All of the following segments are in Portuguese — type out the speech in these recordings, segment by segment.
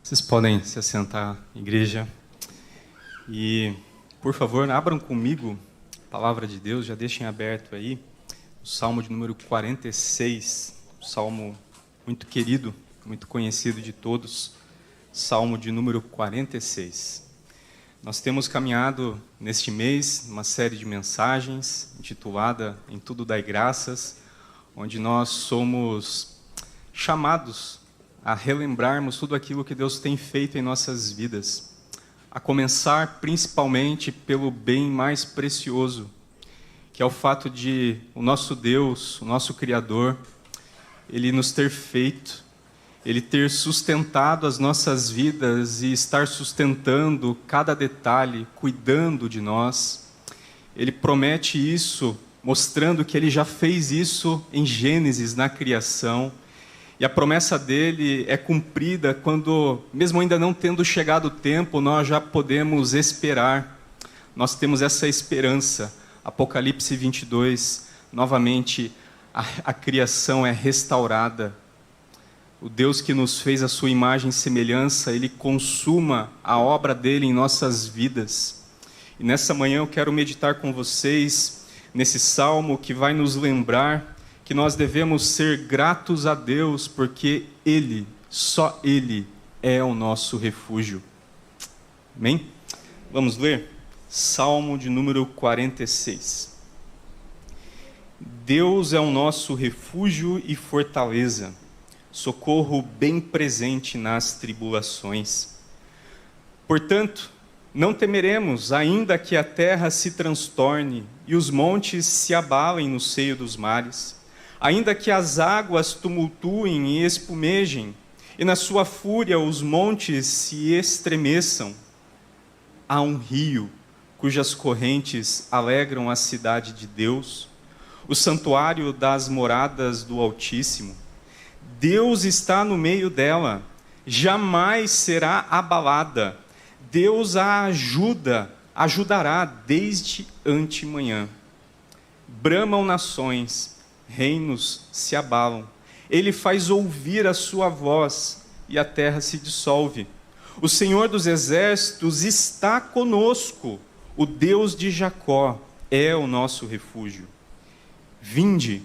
Vocês podem se assentar, igreja. E, por favor, abram comigo a palavra de Deus, já deixem aberto aí o Salmo de número 46, um salmo muito querido, muito conhecido de todos, Salmo de número 46. Nós temos caminhado neste mês uma série de mensagens intitulada Em Tudo Dai Graças, onde nós somos chamados a relembrarmos tudo aquilo que Deus tem feito em nossas vidas, a começar principalmente pelo bem mais precioso, que é o fato de o nosso Deus, o nosso Criador, Ele nos ter feito, Ele ter sustentado as nossas vidas e estar sustentando cada detalhe, cuidando de nós. Ele promete isso, mostrando que Ele já fez isso em Gênesis, na criação. E a promessa dele é cumprida quando, mesmo ainda não tendo chegado o tempo, nós já podemos esperar. Nós temos essa esperança. Apocalipse 22, novamente, a criação é restaurada. O Deus que nos fez a sua imagem e semelhança, Ele consuma a obra dele em nossas vidas. E nessa manhã eu quero meditar com vocês nesse salmo que vai nos lembrar que nós devemos ser gratos a Deus, porque Ele, só Ele, é o nosso refúgio. Amém? Vamos ler? Salmo de número 46. Deus é o nosso refúgio e fortaleza, socorro bem presente nas tribulações. Portanto, não temeremos, ainda que a terra se transtorne e os montes se abalem no seio dos mares, ainda que as águas tumultuem e espumejem, e na sua fúria os montes se estremeçam. Há um rio, cujas correntes alegram a cidade de Deus, o santuário das moradas do Altíssimo. Deus está no meio dela, jamais será abalada. Deus a ajudará desde antemanhã. Bramam nações, reinos se abalam. Ele faz ouvir a sua voz e a terra se dissolve. O Senhor dos exércitos está conosco. O Deus de Jacó é o nosso refúgio. Vinde,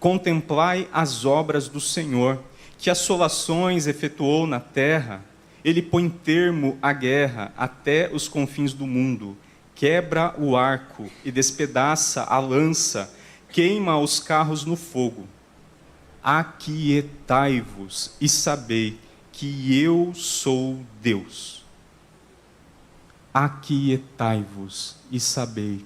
contemplai as obras do Senhor, que assolações efetuou na terra. Ele põe termo à guerra até os confins do mundo. Quebra o arco e despedaça a lança, queima os carros no fogo. Aquietai-vos e sabei que eu sou Deus. Aquietai-vos e sabei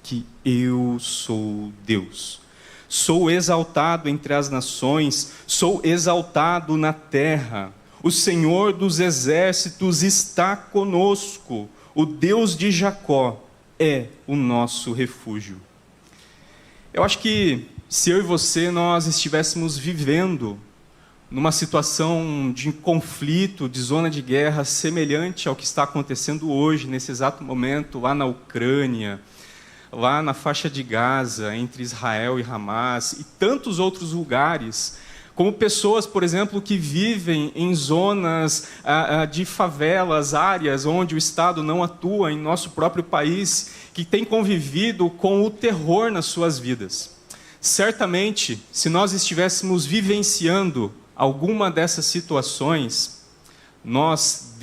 que eu sou Deus. Sou exaltado entre as nações, sou exaltado na terra. O Senhor dos exércitos está conosco. O Deus de Jacó é o nosso refúgio. Eu acho que se eu e você nós estivéssemos vivendo numa situação de conflito, de zona de guerra, semelhante ao que está acontecendo hoje, nesse exato momento, lá na Ucrânia, lá na faixa de Gaza, entre Israel e Hamas, e tantos outros lugares, como pessoas, por exemplo, que vivem em zonas de favelas, áreas onde o Estado não atua, em nosso próprio país, que têm convivido com o terror nas suas vidas. Certamente, se nós estivéssemos vivenciando alguma dessas situações, nós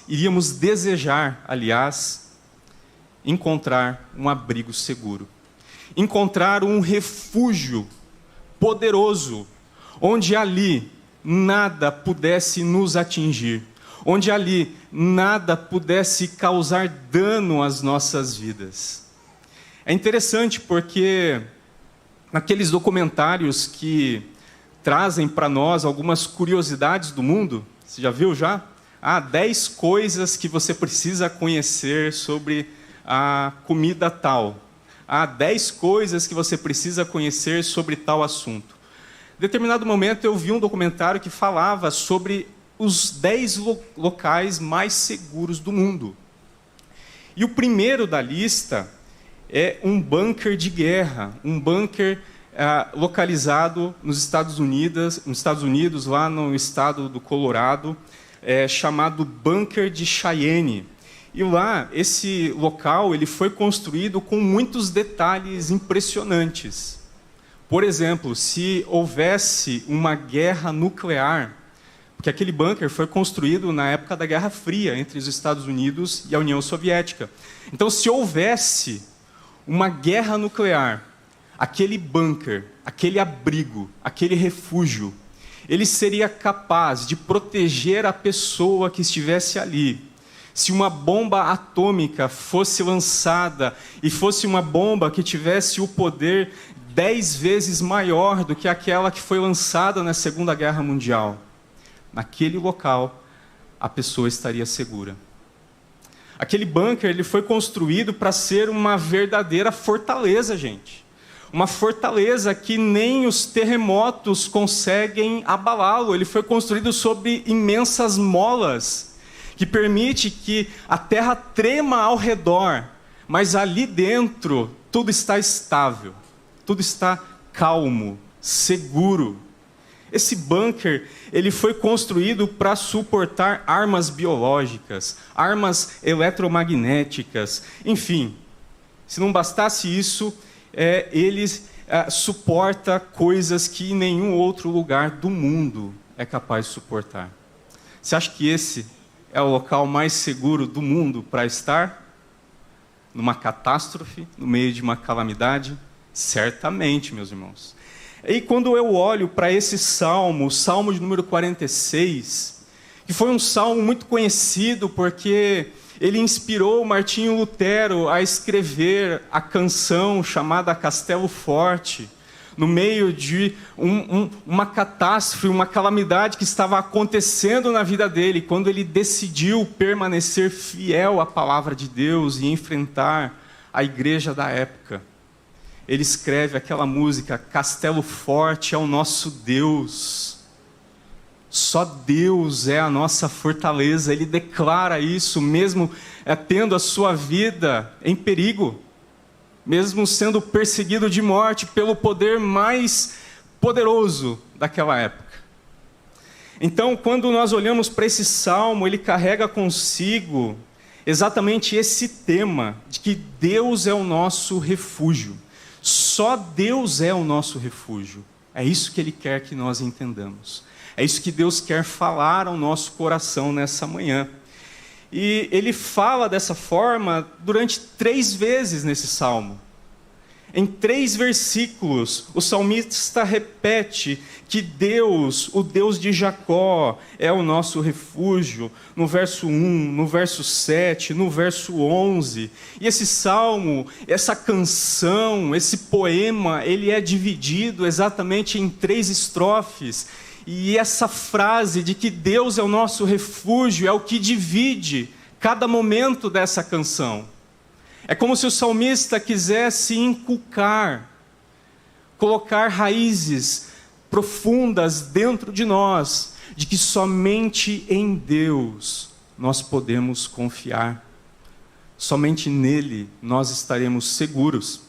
iríamos desejar, aliás, encontrar um abrigo seguro, encontrar um refúgio poderoso, onde ali nada pudesse nos atingir, onde ali nada pudesse causar dano às nossas vidas. É interessante porque naqueles documentários que trazem para nós algumas curiosidades do mundo, você já viu já? 10 coisas que você precisa conhecer sobre a comida tal. 10 coisas que você precisa conhecer sobre tal assunto. Em determinado momento eu vi um documentário que falava sobre os 10 locais mais seguros do mundo. E o primeiro da lista é um bunker de guerra, um bunker localizado nos Estados Unidos, lá no estado do Colorado, chamado Bunker de Cheyenne. E lá, esse local ele foi construído com muitos detalhes impressionantes. Por exemplo, se houvesse uma guerra nuclear, porque aquele bunker foi construído na época da Guerra Fria, entre os Estados Unidos e a União Soviética. Então, se houvesse uma guerra nuclear, aquele bunker, aquele abrigo, aquele refúgio, ele seria capaz de proteger a pessoa que estivesse ali. Se uma bomba atômica fosse lançada e fosse uma bomba que tivesse o poder 10 vezes maior do que aquela que foi lançada na Segunda Guerra Mundial, naquele local, a pessoa estaria segura. Aquele bunker ele foi construído para ser uma verdadeira fortaleza, gente. Uma fortaleza que nem os terremotos conseguem abalá-lo. Ele foi construído sobre imensas molas, que permite que a terra trema ao redor, mas ali dentro tudo está estável, tudo está calmo, seguro. Esse bunker ele foi construído para suportar armas biológicas, armas eletromagnéticas, enfim. Se não bastasse isso, ele suporta coisas que nenhum outro lugar do mundo é capaz de suportar. Você acha que esse é o local mais seguro do mundo para estar? Numa catástrofe, no meio de uma calamidade? Certamente, meus irmãos. E quando eu olho para esse salmo, o salmo de número 46, que foi um salmo muito conhecido porque ele inspirou Martinho Lutero a escrever a canção chamada Castelo Forte, no meio de uma catástrofe, uma calamidade que estava acontecendo na vida dele, quando ele decidiu permanecer fiel à palavra de Deus e enfrentar a igreja da época. Ele escreve aquela música, Castelo Forte é o nosso Deus. Só Deus é a nossa fortaleza. Ele declara isso, mesmo tendo a sua vida em perigo, mesmo sendo perseguido de morte pelo poder mais poderoso daquela época. Então, quando nós olhamos para esse salmo, ele carrega consigo exatamente esse tema, de que Deus é o nosso refúgio. Só Deus é o nosso refúgio. É isso que Ele quer que nós entendamos. É isso que Deus quer falar ao nosso coração nessa manhã. E Ele fala dessa forma durante 3 vezes nesse salmo. Em 3 versículos, o salmista repete que Deus, o Deus de Jacó, é o nosso refúgio, no verso 1, no verso 7, no verso 11. E esse salmo, essa canção, esse poema, ele é dividido exatamente em 3 estrofes. E essa frase de que Deus é o nosso refúgio é o que divide cada momento dessa canção. É como se o salmista quisesse inculcar, colocar raízes profundas dentro de nós, de que somente em Deus nós podemos confiar. Somente nele nós estaremos seguros.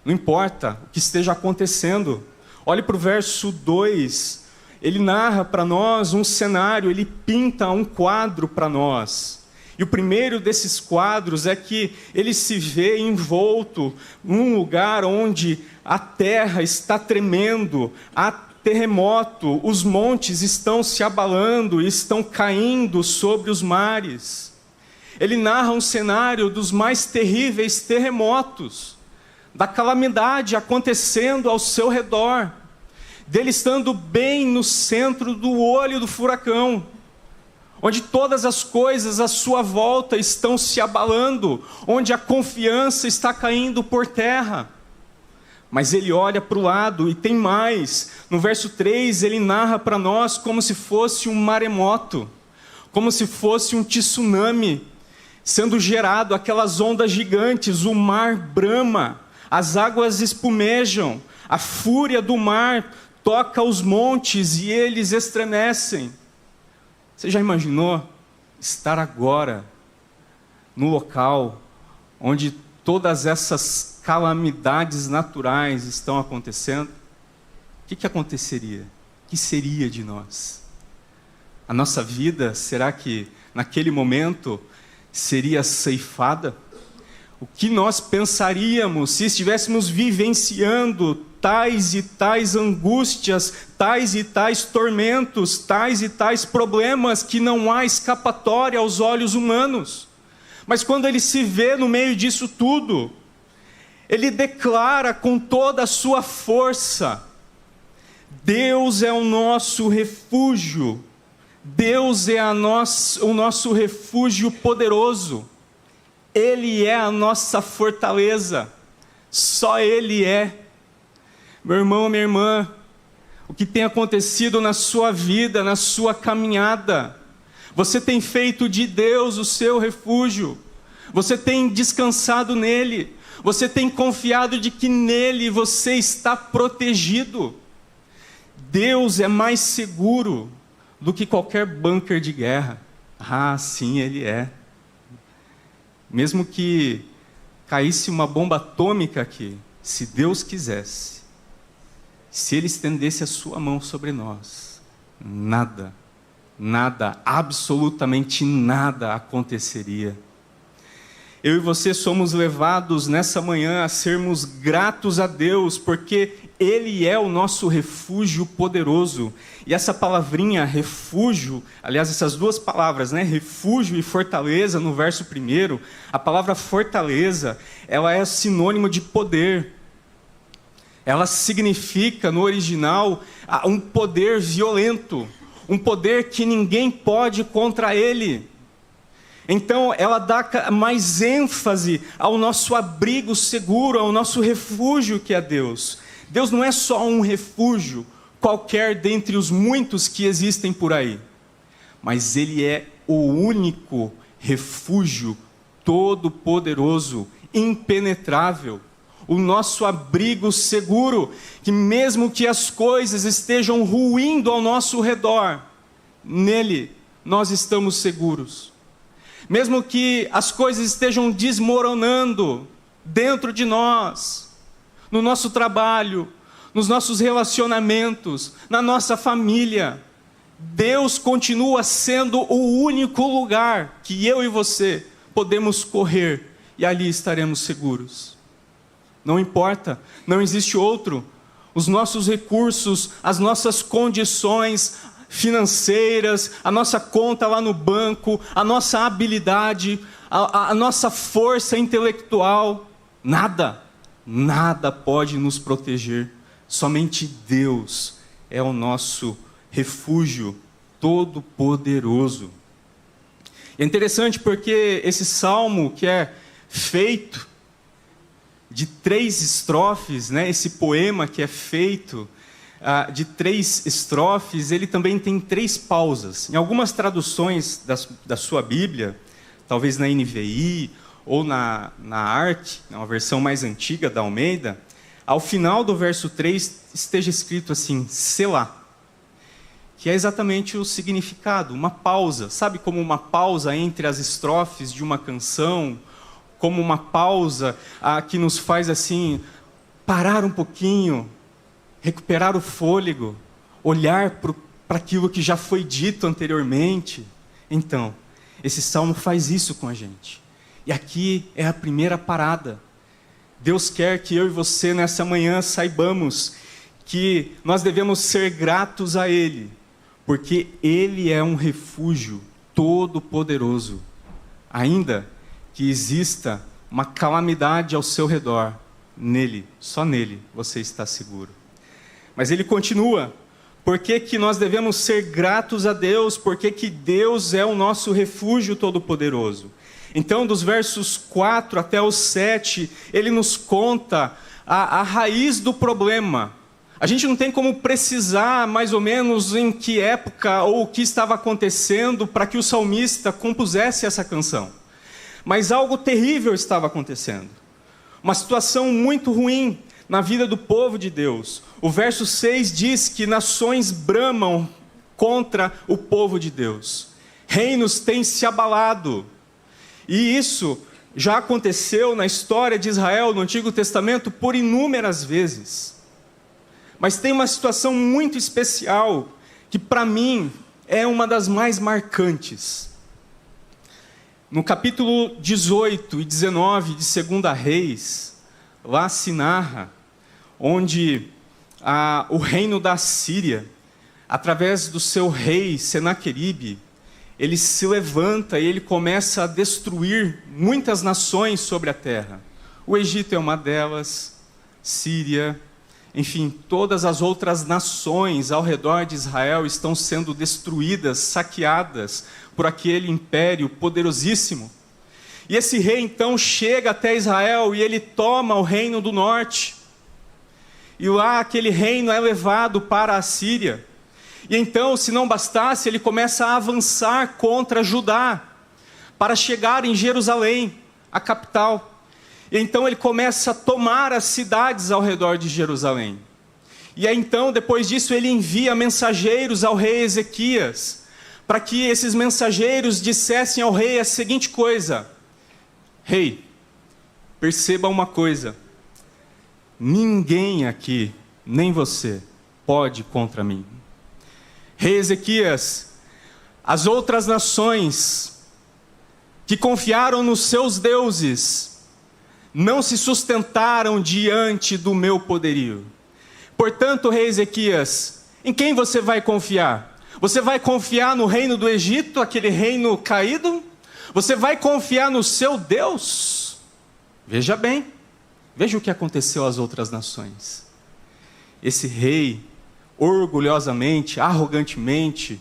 Não importa o que esteja acontecendo. Olhe para o verso 2, ele narra para nós um cenário, ele pinta um quadro para nós. E o primeiro desses quadros é que ele se vê envolto num lugar onde a terra está tremendo, há terremoto, os montes estão se abalando e estão caindo sobre os mares. Ele narra um cenário dos mais terríveis terremotos, da calamidade acontecendo ao seu redor, dele estando bem no centro do olho do furacão, onde todas as coisas à sua volta estão se abalando, onde a confiança está caindo por terra. Mas ele olha para o lado e tem mais. No verso 3, ele narra para nós como se fosse um maremoto, como se fosse um tsunami sendo gerado, aquelas ondas gigantes, o mar brama, as águas espumejam, a fúria do mar toca os montes e eles estremecem. Você já imaginou estar agora no local onde todas essas calamidades naturais estão acontecendo, o que aconteceria? O que seria de nós? A nossa vida, será que naquele momento seria ceifada? O que nós pensaríamos se estivéssemos vivenciando tais e tais angústias, tais e tais tormentos, tais e tais problemas que não há escapatória aos olhos humanos? Mas quando ele se vê no meio disso tudo, ele declara com toda a sua força: Deus é o nosso refúgio, Deus é o nosso refúgio poderoso, Ele é a nossa fortaleza, só Ele é. Meu irmão, minha irmã, o que tem acontecido na sua vida, na sua caminhada, você tem feito de Deus o seu refúgio, você tem descansado nele, você tem confiado de que nele você está protegido. Deus é mais seguro do que qualquer bunker de guerra. Ah, sim, Ele é. Mesmo que caísse uma bomba atômica aqui, se Deus quisesse, se Ele estendesse a sua mão sobre nós, nada, absolutamente nada aconteceria. Eu e você somos levados nessa manhã a sermos gratos a Deus, porque Ele é o nosso refúgio poderoso. E essa palavrinha, refúgio, aliás, essas duas palavras, né, refúgio e fortaleza, no verso 1, a palavra fortaleza, ela é sinônimo de poder. Ela significa, no original, um poder violento, um poder que ninguém pode contra ele. Então, ela dá mais ênfase ao nosso abrigo seguro, ao nosso refúgio que é Deus. Deus não é só um refúgio qualquer dentre os muitos que existem por aí, mas Ele é o único refúgio todo-poderoso, impenetrável, o nosso abrigo seguro, que mesmo que as coisas estejam ruindo ao nosso redor, nele nós estamos seguros. Mesmo que as coisas estejam desmoronando dentro de nós, no nosso trabalho, nos nossos relacionamentos, na nossa família, Deus continua sendo o único lugar que eu e você podemos correr e ali estaremos seguros. Não importa, não existe outro. Os nossos recursos, as nossas condições financeiras, a nossa conta lá no banco, a nossa habilidade, a nossa força intelectual, nada pode nos proteger. Somente Deus é o nosso refúgio todo-poderoso. É interessante porque esse salmo, que é feito de 3 estrofes, né, esse poema que é feito de 3 estrofes, ele também tem 3 pausas. Em algumas traduções da sua Bíblia, talvez na NVI ou na ARC, uma versão mais antiga da Almeida, ao final do verso 3 esteja escrito assim, Selá, que é exatamente o significado, uma pausa. Sabe como uma pausa entre as estrofes de uma canção, como uma pausa que nos faz assim, parar um pouquinho, recuperar o fôlego, olhar para aquilo que já foi dito anteriormente. Então, esse salmo faz isso com a gente. E aqui é a primeira parada. Deus quer que eu e você nessa manhã saibamos que nós devemos ser gratos a Ele, porque Ele é um refúgio todo-poderoso. Ainda que exista uma calamidade ao seu redor, nele, só nele, você está seguro. Mas ele continua, por que nós devemos ser gratos a Deus? Porque que Deus é o nosso refúgio todo-poderoso. Então, dos versos 4 até os 7, ele nos conta a raiz do problema. A gente não tem como precisar mais ou menos em que época ou o que estava acontecendo para que o salmista compusesse essa canção. Mas algo terrível estava acontecendo. Uma situação muito ruim na vida do povo de Deus. O verso 6 diz que nações bramam contra o povo de Deus. Reinos têm se abalado. E isso já aconteceu na história de Israel, no Antigo Testamento, por inúmeras vezes. Mas tem uma situação muito especial, que para mim é uma das mais marcantes. No capítulo 18 e 19 de 2 Reis, lá se narra, onde o reino da Síria, através do seu rei Senaqueribe, ele se levanta e ele começa a destruir muitas nações sobre a terra. O Egito é uma delas, Síria, enfim, todas as outras nações ao redor de Israel estão sendo destruídas, saqueadas por aquele império poderosíssimo. E esse rei então chega até Israel e ele toma o reino do norte. E lá aquele reino é levado para a Síria. E então, se não bastasse, ele começa a avançar contra Judá, para chegar em Jerusalém, a capital. E então ele começa a tomar as cidades ao redor de Jerusalém. E aí então, depois disso, ele envia mensageiros ao rei Ezequias, para que esses mensageiros dissessem ao rei a seguinte coisa: Rei, perceba uma coisa, ninguém aqui, nem você, pode contra mim. Rei Ezequias, as outras nações que confiaram nos seus deuses não se sustentaram diante do meu poderio. Portanto, rei Ezequias, em quem você vai confiar? Você vai confiar no reino do Egito, aquele reino caído? Você vai confiar no seu Deus? Veja bem, veja o que aconteceu às outras nações. Esse rei, orgulhosamente, arrogantemente,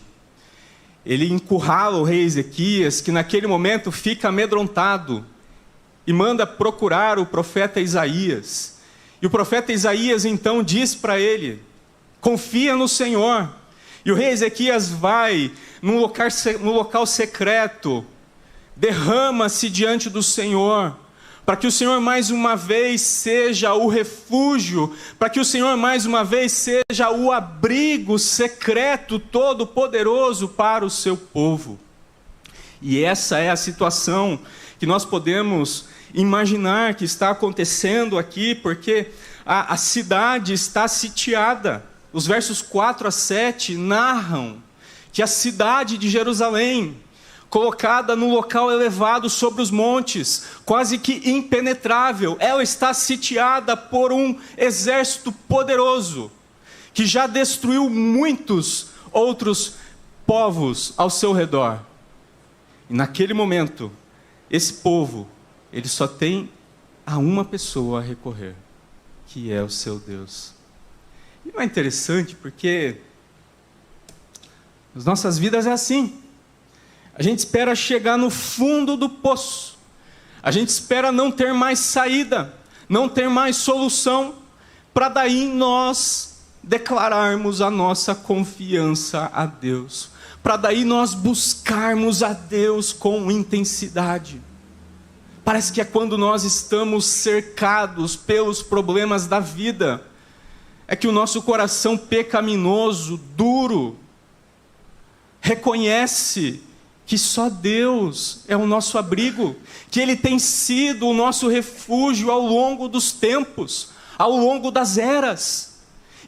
ele encurrala o rei Ezequias, que naquele momento fica amedrontado, e manda procurar o profeta Isaías. E o profeta Isaías então diz para ele: confia no Senhor. E o rei Ezequias vai no local secreto, derrama-se diante do Senhor, para que o Senhor mais uma vez seja o refúgio, para que o Senhor mais uma vez seja o abrigo secreto todo-poderoso para o seu povo. E essa é a situação que nós podemos imaginar que está acontecendo aqui, porque a cidade está sitiada. Os versos 4 a 7 narram que a cidade de Jerusalém, colocada num local elevado sobre os montes, quase que impenetrável, ela está sitiada por um exército poderoso, que já destruiu muitos outros povos ao seu redor. E naquele momento, esse povo, ele só tem a uma pessoa a recorrer, que é o seu Deus. E não é interessante porque as nossas vidas é assim. A gente espera chegar no fundo do poço. A gente espera não ter mais saída, não ter mais solução, para daí nós declararmos a nossa confiança a Deus, para daí nós buscarmos a Deus com intensidade. Parece que é quando nós estamos cercados pelos problemas da vida, é que o nosso coração pecaminoso, duro, reconhece que só Deus é o nosso abrigo, que Ele tem sido o nosso refúgio ao longo dos tempos, ao longo das eras,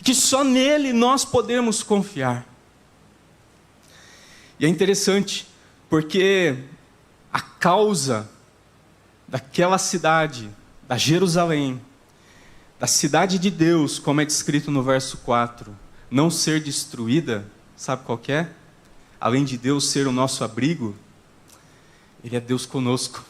que só nele nós podemos confiar. E é interessante, porque a causa daquela cidade, da Jerusalém, da cidade de Deus, como é descrito no verso 4, não ser destruída, sabe qual que é? Além de Deus ser o nosso abrigo, Ele é Deus conosco.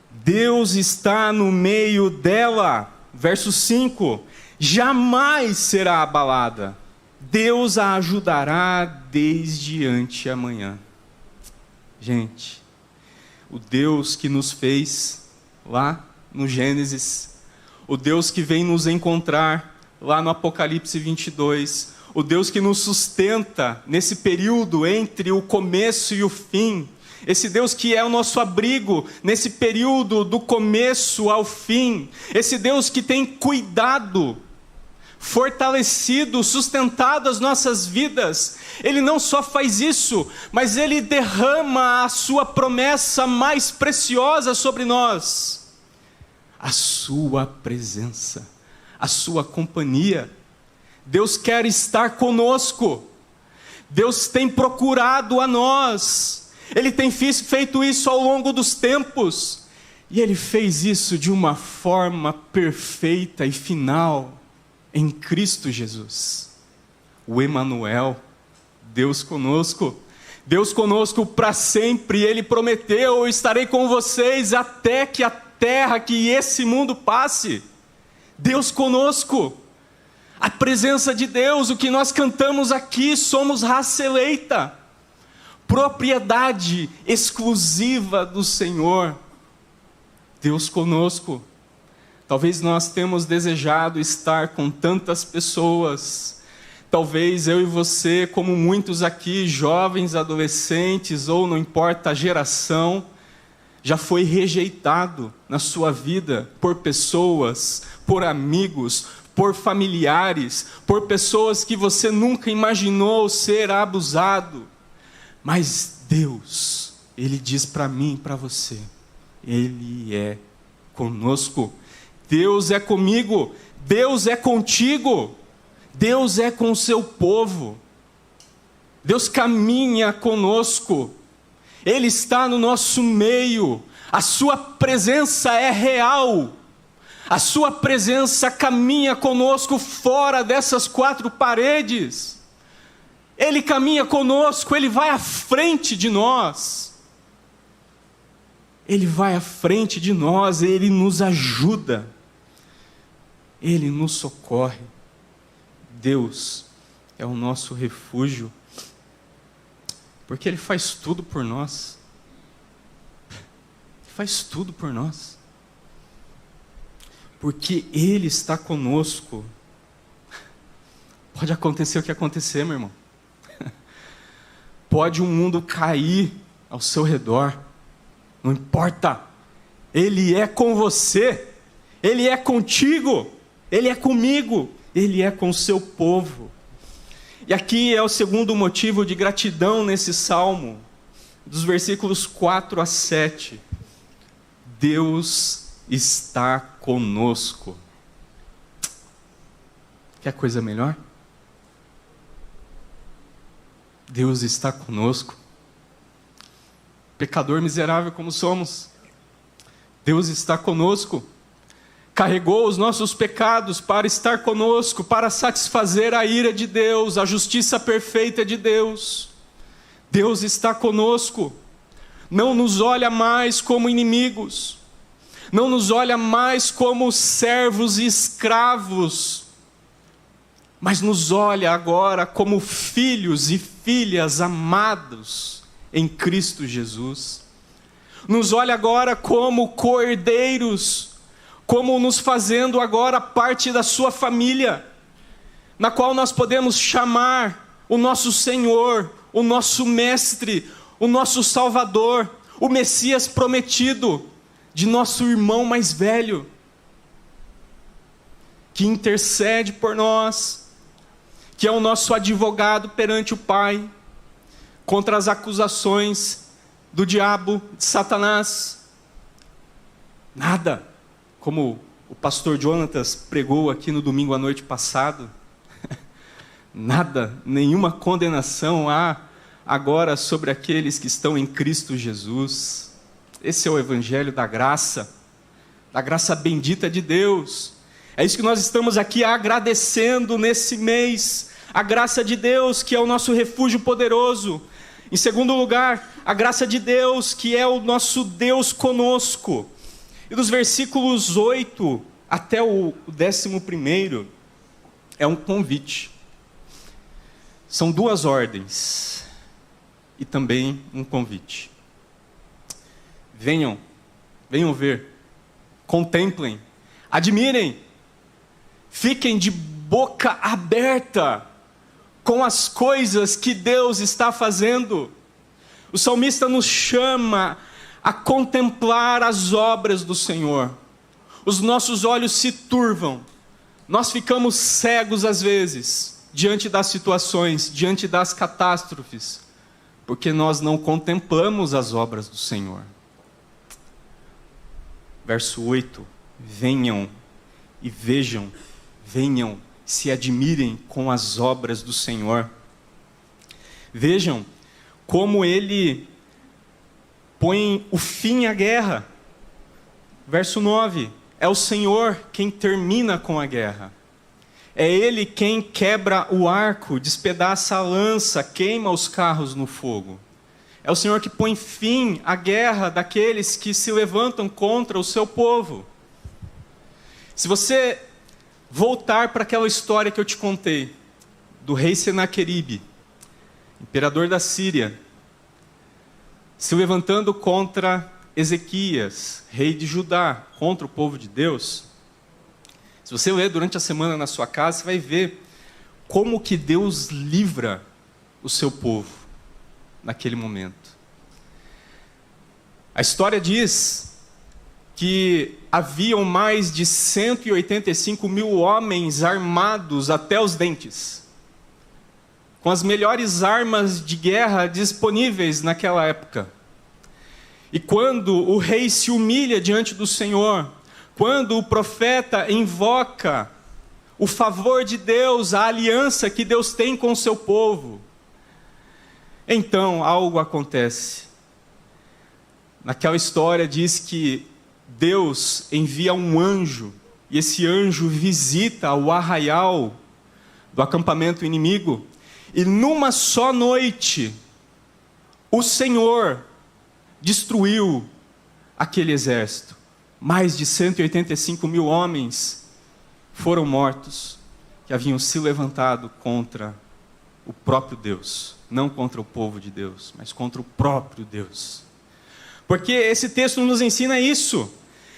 Deus está no meio dela. Verso 5, jamais será abalada. Deus a ajudará desde anteamanhã. Gente, o Deus que nos fez lá no Gênesis, o Deus que vem nos encontrar lá no Apocalipse 22, o Deus que nos sustenta nesse período entre o começo e o fim, esse Deus que é o nosso abrigo nesse período do começo ao fim, esse Deus que tem cuidado fortalecido, sustentado as nossas vidas. Ele não só faz isso, mas Ele derrama a sua promessa mais preciosa sobre nós: a sua presença, a sua companhia. Deus quer estar conosco. Deus tem procurado a nós. Ele tem feito isso ao longo dos tempos. E Ele fez isso de uma forma perfeita e final em Cristo Jesus. O Emanuel, Deus conosco. Deus conosco para sempre. Ele prometeu: eu estarei com vocês até que a terra, que esse mundo passe. Deus conosco. A presença de Deus, o que nós cantamos aqui, somos raça eleita, propriedade exclusiva do Senhor. Deus conosco. Talvez nós temos desejado estar com tantas pessoas. Talvez eu e você, como muitos aqui, jovens, adolescentes, ou não importa a geração, já foi rejeitado na sua vida por pessoas, por amigos, por familiares, por pessoas que você nunca imaginou ser abusado. Mas Deus, Ele diz para mim e para você: Ele é conosco. Deus é comigo. Deus é contigo. Deus é com o seu povo. Deus caminha conosco. Ele está no nosso meio. A sua presença é real. A sua presença caminha conosco fora dessas quatro paredes. Ele caminha conosco, Ele vai à frente de nós. Ele vai à frente de nós, Ele nos ajuda. Ele nos socorre. Deus é o nosso refúgio, porque Ele faz tudo por nós. Ele faz tudo por nós. Porque Ele está conosco. Pode acontecer o que acontecer, meu irmão. Pode o mundo cair ao seu redor. Não importa. Ele é com você. Ele é contigo. Ele é comigo. Ele é com o seu povo. E aqui é o segundo motivo de gratidão nesse salmo, dos versículos 4 a 7. Deus está conosco. Quer coisa melhor? Deus está conosco. Pecador miserável como somos, Deus está conosco. Carregou os nossos pecados para estar conosco, para satisfazer a ira de Deus, a justiça perfeita de Deus. Deus está conosco. Não nos olha mais como inimigos. Não nos olha mais como servos e escravos, mas nos olha agora como filhos e filhas amados em Cristo Jesus. Nos olha agora como cordeiros, como nos fazendo agora parte da sua família, na qual nós podemos chamar o nosso Senhor, o nosso Mestre, o nosso Salvador, o Messias prometido, de nosso irmão mais velho, que intercede por nós, que é o nosso advogado perante o Pai, contra as acusações do diabo, de Satanás. Nada, como o pastor Jonatas pregou aqui no domingo à noite passado, nada, nenhuma condenação há agora sobre aqueles que estão em Cristo Jesus. Esse é o evangelho da graça bendita de Deus. É isso que nós estamos aqui agradecendo nesse mês, a graça de Deus, que é o nosso refúgio poderoso. Em segundo lugar, a graça de Deus, que é o nosso Deus conosco. E dos versículos 8 até o 11, é um convite. São duas ordens e também um convite. Venham ver, contemplem, admirem, fiquem de boca aberta com as coisas que Deus está fazendo. O salmista nos chama a contemplar as obras do Senhor. Os nossos olhos se turvam Nós ficamos cegos às vezes, diante das situações, diante das catástrofes, porque nós não contemplamos as obras do Senhor. Verso 8: venham e vejam, venham, se admirem com as obras do Senhor. Vejam como Ele põe o fim à guerra. Verso 9: é o Senhor quem termina com a guerra. É Ele quem quebra o arco, despedaça a lança, queima os carros no fogo. É o Senhor que põe fim à guerra daqueles que se levantam contra o seu povo. Se você voltar para aquela história que eu te contei, do rei Senaqueribe, imperador da Síria, se levantando contra Ezequias, rei de Judá, contra o povo de Deus. Se você ler durante a semana na sua casa, você vai ver como que Deus livra o seu povo naquele momento. A história diz que haviam mais de 185 mil homens armados até os dentes, com as melhores armas de guerra disponíveis naquela época. E quando o rei se humilha diante do Senhor, quando o profeta invoca o favor de Deus, a aliança que Deus tem com o seu povo, então algo acontece. Naquela história diz que Deus envia um anjo, e esse anjo visita o arraial do acampamento inimigo, e numa só noite, o Senhor destruiu aquele exército. Mais de 185 mil homens foram mortos, que haviam se levantado contra o próprio Deus. Não contra o povo de Deus, mas contra o próprio Deus. Porque esse texto nos ensina isso,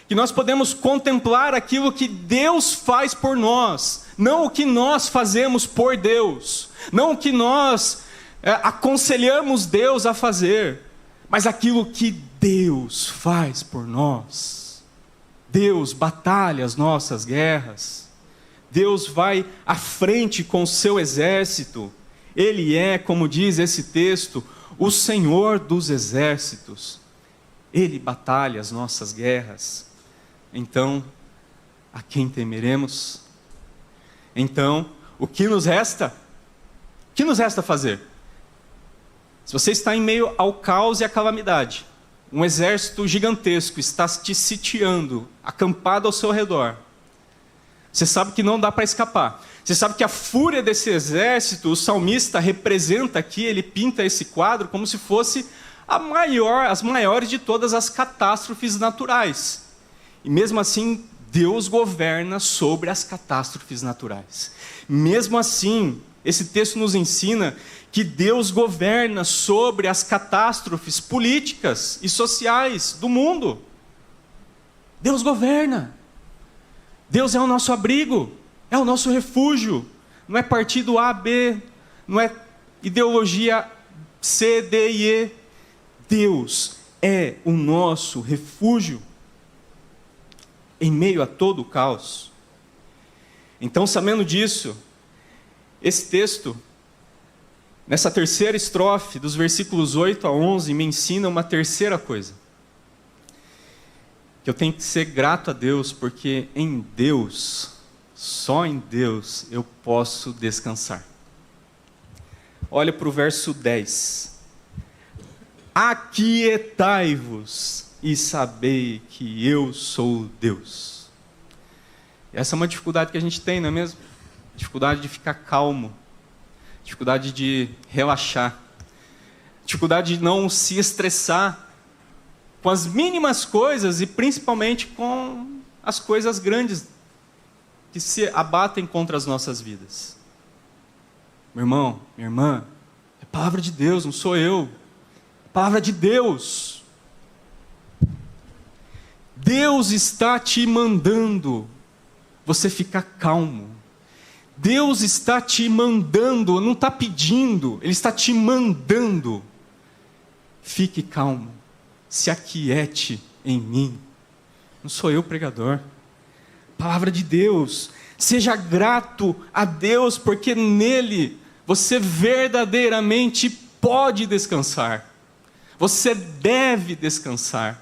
que nós podemos contemplar aquilo que Deus faz por nós, não o que nós fazemos por Deus, não o que nós aconselhamos Deus a fazer, mas aquilo que Deus faz por nós. Deus batalha as nossas guerras, Deus vai à frente com o seu exército. Ele é, como diz esse texto, o Senhor dos exércitos. Ele batalha as nossas guerras. Então, a quem temeremos? Então, o que nos resta? O que nos resta fazer? Se você está em meio ao caos e à calamidade, um exército gigantesco está te sitiando, acampado ao seu redor, você sabe que não dá para escapar. Você sabe que a fúria desse exército, o salmista representa aqui, ele pinta esse quadro como se fosse as maiores de todas as catástrofes naturais. E mesmo assim, Deus governa sobre as catástrofes naturais. Mesmo assim, esse texto nos ensina que Deus governa sobre as catástrofes políticas e sociais do mundo. Deus governa. Deus é o nosso abrigo, é o nosso refúgio. Não é partido A, B, não é ideologia C, D e E. Deus é o nosso refúgio em meio a todo o caos. Então, sabendo disso, esse texto, nessa terceira estrofe, dos versículos 8 a 11, me ensina uma terceira coisa. Que eu tenho que ser grato a Deus, porque em Deus, só em Deus, eu posso descansar. Olha para o verso 10. Aquietai-vos e sabei que eu sou Deus. Essa é uma dificuldade que a gente tem, não é mesmo? Dificuldade de ficar calmo. Dificuldade de relaxar. Dificuldade de não se estressar com as mínimas coisas e principalmente com as coisas grandes que se abatem contra as nossas vidas. Meu irmão, minha irmã, é a palavra de Deus, não sou eu. É a palavra de Deus. Deus está te mandando você ficar calmo. Deus está te mandando, não está pedindo, Ele está te mandando. Fique calmo, se aquiete em mim. Não sou eu pregador. Palavra de Deus. Seja grato a Deus, porque nele você verdadeiramente pode descansar. Você deve descansar.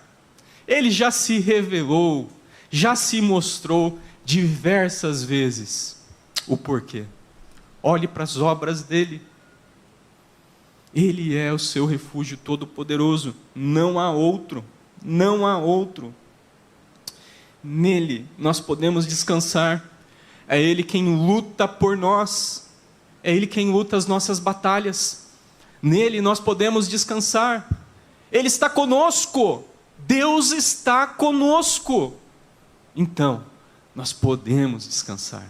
Ele já se revelou, já se mostrou diversas vezes o porquê. Olhe para as obras dele. Ele é o seu refúgio todo-poderoso. Não há outro. Não há outro. Nele nós podemos descansar. É Ele quem luta por nós. É Ele quem luta as nossas batalhas. Nele nós podemos descansar. Ele está conosco. Deus está conosco. Então, nós podemos descansar.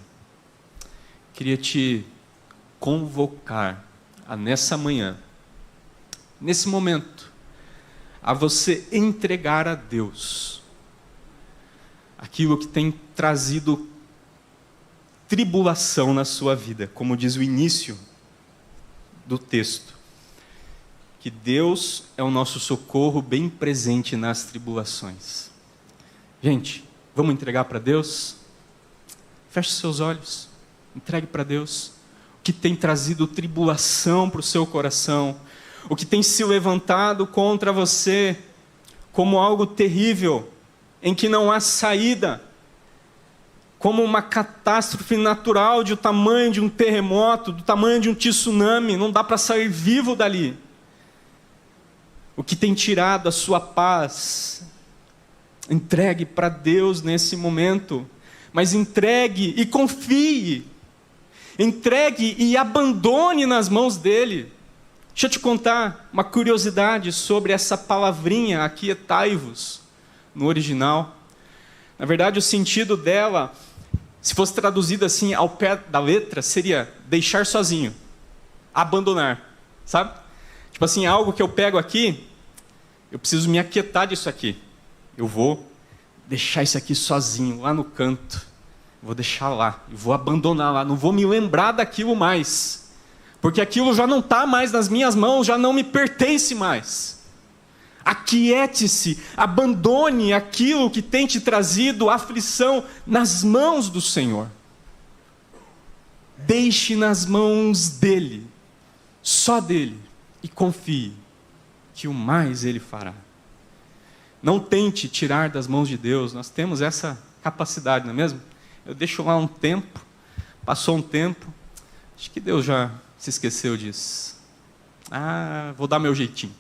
Queria te convocar nessa manhã, nesse momento, a você entregar a Deus aquilo que tem trazido tribulação na sua vida, como diz o início do texto, que Deus é o nosso socorro bem presente nas tribulações. Gente, vamos entregar para Deus? Feche seus olhos, entregue para Deus o que tem trazido tribulação para o seu coração, o que tem se levantado contra você como algo terrível, em que não há saída, como uma catástrofe natural do tamanho de um terremoto, do tamanho de um tsunami, não dá para sair vivo dali. O que tem tirado a sua paz, entregue para Deus nesse momento, mas entregue e confie, entregue e abandone nas mãos dele. Deixa eu te contar uma curiosidade sobre essa palavrinha, aquietai-vos, no original. Na verdade, o sentido dela, se fosse traduzido assim ao pé da letra, seria deixar sozinho, abandonar, sabe? Tipo assim, algo que eu pego aqui, eu preciso me aquietar disso aqui. Eu vou deixar isso aqui sozinho, lá no canto. Vou deixar lá, eu vou abandonar lá, não vou me lembrar daquilo mais. Porque aquilo já não está mais nas minhas mãos, já não me pertence mais. Aquiete-se, abandone aquilo que tem te trazido aflição nas mãos do Senhor. Deixe nas mãos dele, só dele, e confie que o mais ele fará. Não tente tirar das mãos de Deus, nós temos essa capacidade, não é mesmo? Eu deixo lá um tempo, passou um tempo, acho que Deus já se esqueceu disso. Vou dar meu jeitinho.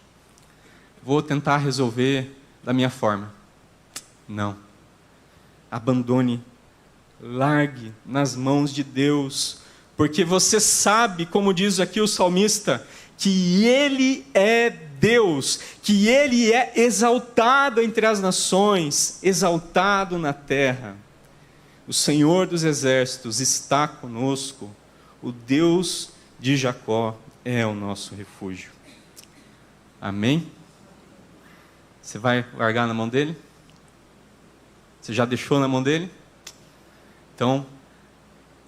Vou tentar resolver da minha forma. Não. Abandone, largue nas mãos de Deus, porque você sabe, como diz aqui o salmista, que Ele é Deus, que Ele é exaltado entre as nações, exaltado na terra. O Senhor dos exércitos está conosco, o Deus de Jacó é o nosso refúgio. Amém? Você vai largar na mão dele? Você já deixou na mão dele? Então,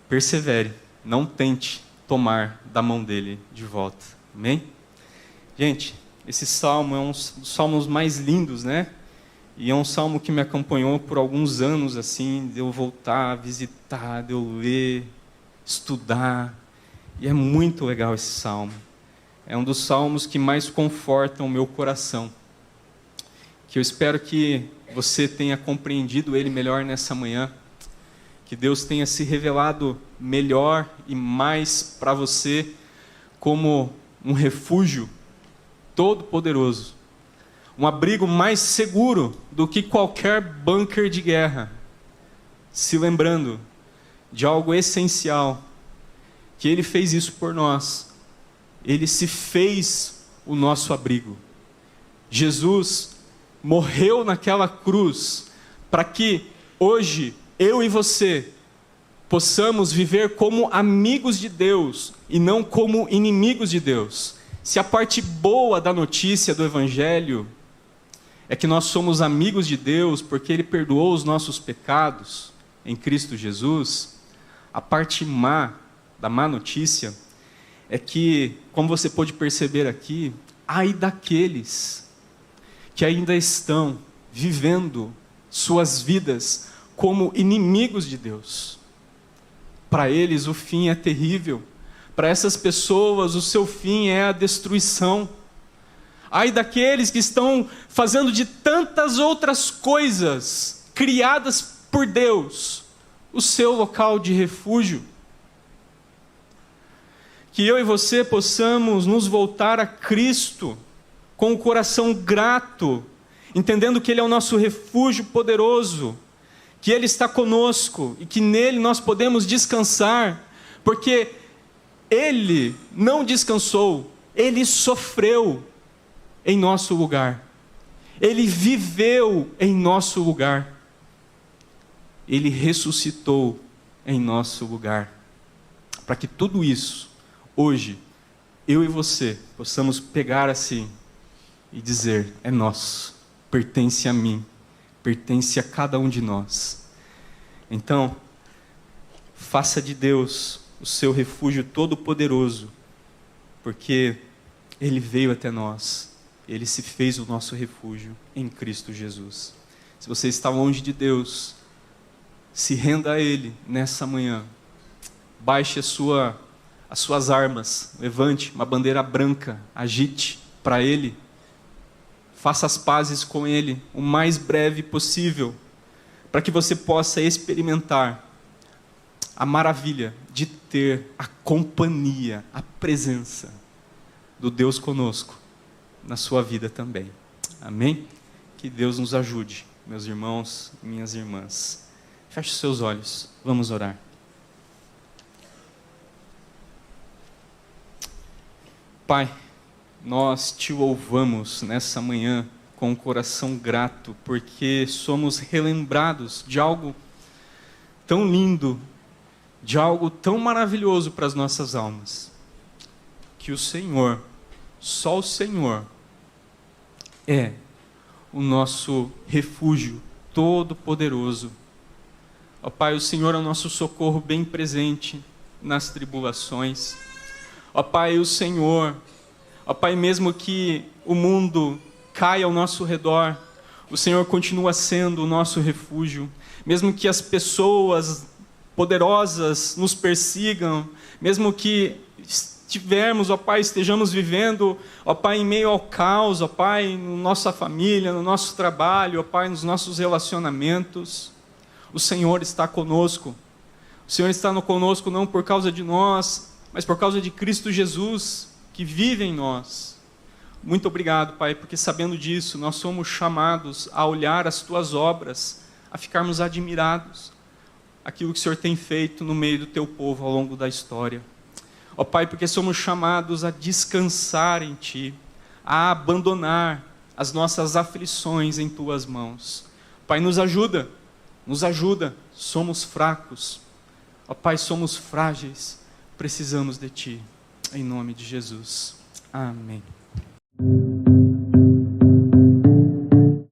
persevere, não tente tomar da mão dele de volta. Amém? Gente, esse salmo é um dos salmos mais lindos, né? E é um salmo que me acompanhou por alguns anos, assim, de eu voltar a visitar, de eu ler, estudar. E é muito legal esse salmo. É um dos salmos que mais confortam o meu coração. Que eu espero que você tenha compreendido ele melhor nessa manhã. Que Deus tenha se revelado melhor e mais para você como um refúgio todo-poderoso. Um abrigo mais seguro do que qualquer bunker de guerra. Se lembrando de algo essencial, que Ele fez isso por nós. Ele se fez o nosso abrigo. Jesus morreu naquela cruz para que hoje eu e você possamos viver como amigos de Deus e não como inimigos de Deus. Se a parte boa da notícia do Evangelho é que nós somos amigos de Deus porque Ele perdoou os nossos pecados em Cristo Jesus, a parte má da má notícia é que, como você pode perceber aqui, ai daqueles que ainda estão vivendo suas vidas como inimigos de Deus. Para eles o fim é terrível. Para essas pessoas o seu fim é a destruição. Ai daqueles que estão fazendo de tantas outras coisas criadas por Deus o seu local de refúgio. Que eu e você possamos nos voltar a Cristo com o coração grato, entendendo que Ele é o nosso refúgio poderoso, que Ele está conosco e que nele nós podemos descansar, porque Ele não descansou, Ele sofreu em nosso lugar, Ele viveu em nosso lugar, Ele ressuscitou em nosso lugar, para que tudo isso, hoje, eu e você, possamos pegar assim e dizer, é nosso, pertence a mim, pertence a cada um de nós. Então, faça de Deus o seu refúgio todo-poderoso, porque Ele veio até nós, Ele se fez o nosso refúgio em Cristo Jesus. Se você está longe de Deus, se renda a Ele nessa manhã, baixe as suas armas, levante uma bandeira branca, agite para Ele, faça as pazes com Ele o mais breve possível, para que você possa experimentar a maravilha de ter a companhia, a presença do Deus conosco na sua vida também. Amém? Que Deus nos ajude, meus irmãos e minhas irmãs. Feche os seus olhos, vamos orar. Pai, nós te louvamos nessa manhã com o coração grato, porque somos relembrados de algo tão lindo, de algo tão maravilhoso para as nossas almas, que o Senhor, só o Senhor, é o nosso refúgio todo-poderoso. Ó Pai, o Senhor é o nosso socorro bem presente nas tribulações. Ó Pai, o Senhor, ó Pai, mesmo que o mundo caia ao nosso redor, o Senhor continua sendo o nosso refúgio. Mesmo que as pessoas poderosas nos persigam, mesmo que estivermos, ó Pai, estejamos vivendo, ó Pai, em meio ao caos, ó Pai, na nossa família, no nosso trabalho, ó Pai, nos nossos relacionamentos, o Senhor está conosco. O Senhor está conosco não por causa de nós, mas por causa de Cristo Jesus, que vive em nós. Muito obrigado, Pai, porque sabendo disso, nós somos chamados a olhar as Tuas obras, a ficarmos admirados, aquilo que o Senhor tem feito no meio do Teu povo ao longo da história. Ó Pai, porque somos chamados a descansar em Ti, a abandonar as nossas aflições em Tuas mãos. Pai, nos ajuda, somos fracos. Ó Pai, somos frágeis, precisamos de Ti, em nome de Jesus. Amém.